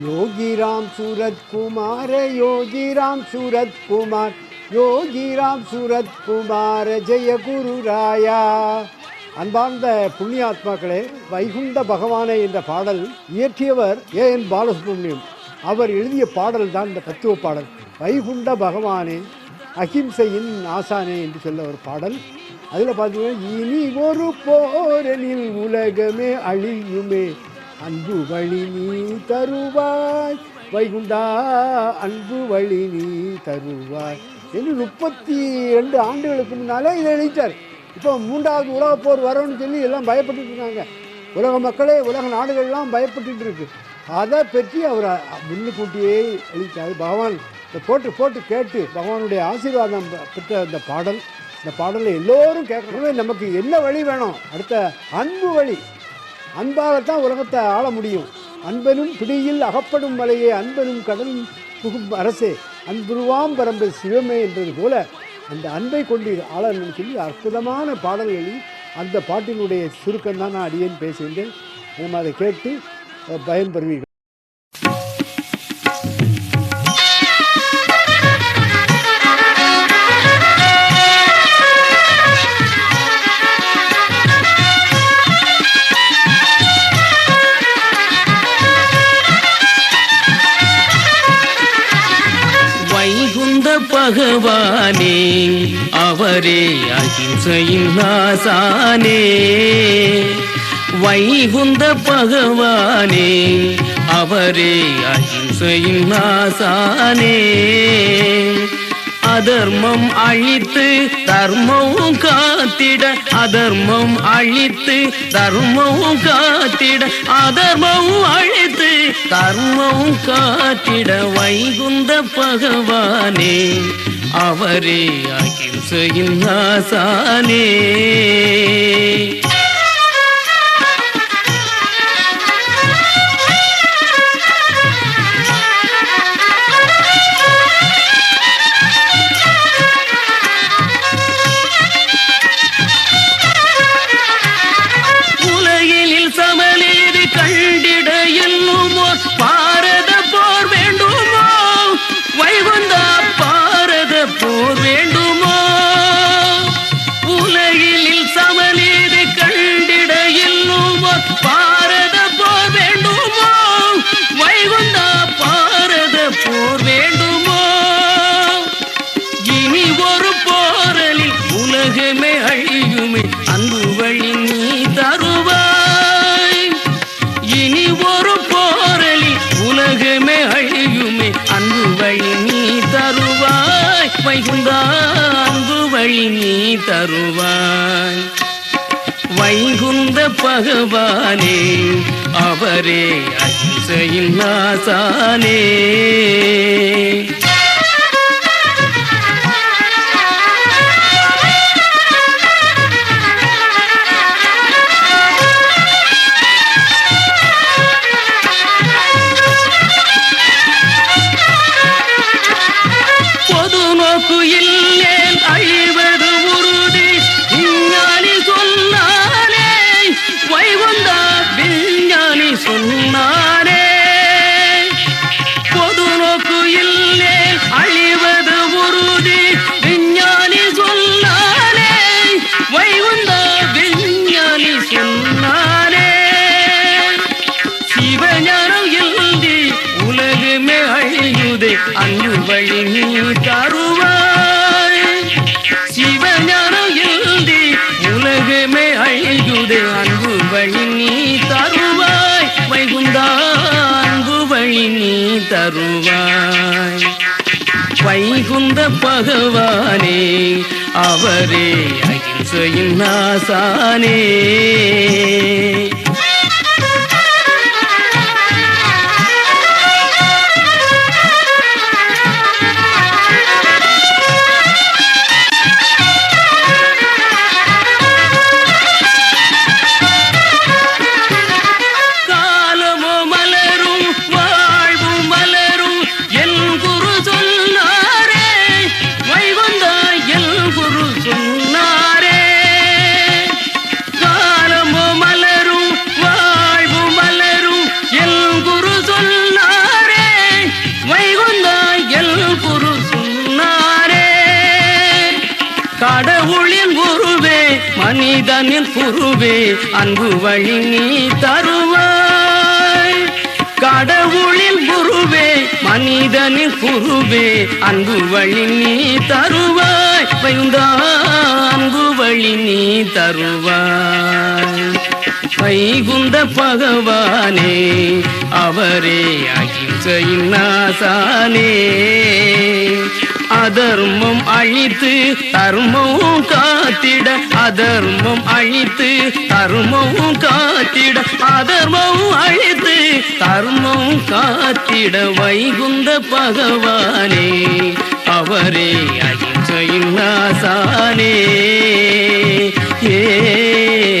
योगीराम सूरत कुमार योगीराम सूरत कुमार योगीराम सूरत कुमार जय गुरु राया அன்பார்ந்த புண்ணியாத்மாக்களே, வைகுண்ட பகவானே என்ற பாடல் இயற்றியவர் ஏஎன் பாலசுப்ரமணியம். அவர் எழுதிய பாடல் தான் இந்த தத்துவ பாடல். வைகுண்ட பகவானே அகிம்சையின் ஆசானே என்று சொல்ல ஒரு பாடல். அதில் பார்த்தீங்கன்னா, இனி ஒரு போரனில் உலகமே அழியுமே, அன்பு வழி நீ தருவாய் வைகுண்டா, அன்பு வழி நீ தருவாய் என்று 32 ஆண்டுகளுக்கு முன்னாலே இதை எழுதிட்டார். இப்போ 3வது உலகப் போர் வரும்னு சொல்லி எல்லாம் பயப்பட்டு இருக்காங்க. உலக மக்களே, உலக நாடுகள்லாம் பயப்பட்டு இருக்கு. அதை பற்றி அவர் முன்னுக்கூட்டியே எழுதிட்டார். பகவான் போட்டு கேட்டு பகவானுடைய ஆசீர்வாதம் பெற்ற இந்த பாடலை எல்லோரும் கேட்கணும். நமக்கு என்ன வழி வேணும்? அடுத்த அன்பு வழி. அன்பாகத்தான் உலகத்தை ஆள முடியும். அன்பனும் பிடியில் அகப்படும் மலையே, அன்பனும் கடலும் புகும் அரசே, அன்புருவாம் பரம்பு சிவமே என்பது போல அந்த அன்பை கொண்டு ஆளணும்னு சொல்லி அற்புதமான பாடல்களில் அந்த பாட்டினுடைய சுருக்கம் தான் நான் அடியேன் பேசுகின்றேன். நம்ம அதை கேட்டு பயன்பெறுவீர்கள். பகவானே அவரே அகிம்சையின் ஆசானே, வைகுந்த பகவானே அவரே அகிம்சையின் ஆசானே, அதர்மம் அழித்து தர்மம் காத்திட, அதர்மம் அழித்து தர்மம் காத்திட, அதர்மம் அழித்து தர்மம் காத்திட, வைகுந்த பகவானே அவரே அகிம்சையின் ஆசானே. வைகுண்டா அன்பு வழி நீ தருவாய், வைகுந்த பகவானே அவரே அகிம்சையின் ஆசானே. அன்பு வழி நீ தருவாய், சிவஞானம் எழுதி உலகமே அழியுதே, அன்பு வழி நீ தருவாய், வைகுண்டா அன்பு வழி நீ தருவாய், வைகுந்த பகவானே அவரே அகிம்சையின் ஆசானே. காலமோ மலரும் மனிதனின் குருவே அன்பு வழி நீ தருவாய். கடவுளின் குருவே மனிதனின் குருவே அன்பு வழி நீ தருவாய். வைகுந்தா அன்பு வழி நீ தருவாய். வைகுந்த பகவானே அவரே அகிம்சையின் நாசானே. அதர்மம் அழித்து தர்மம் காத்திட, அதர்மம் அழித்து தர்மம் காத்திட, அதர்மம் அழித்து தர்மம் காத்திட. வைகுந்த பகவானே அவரே அகிம்சையின் நாசானே. ஏ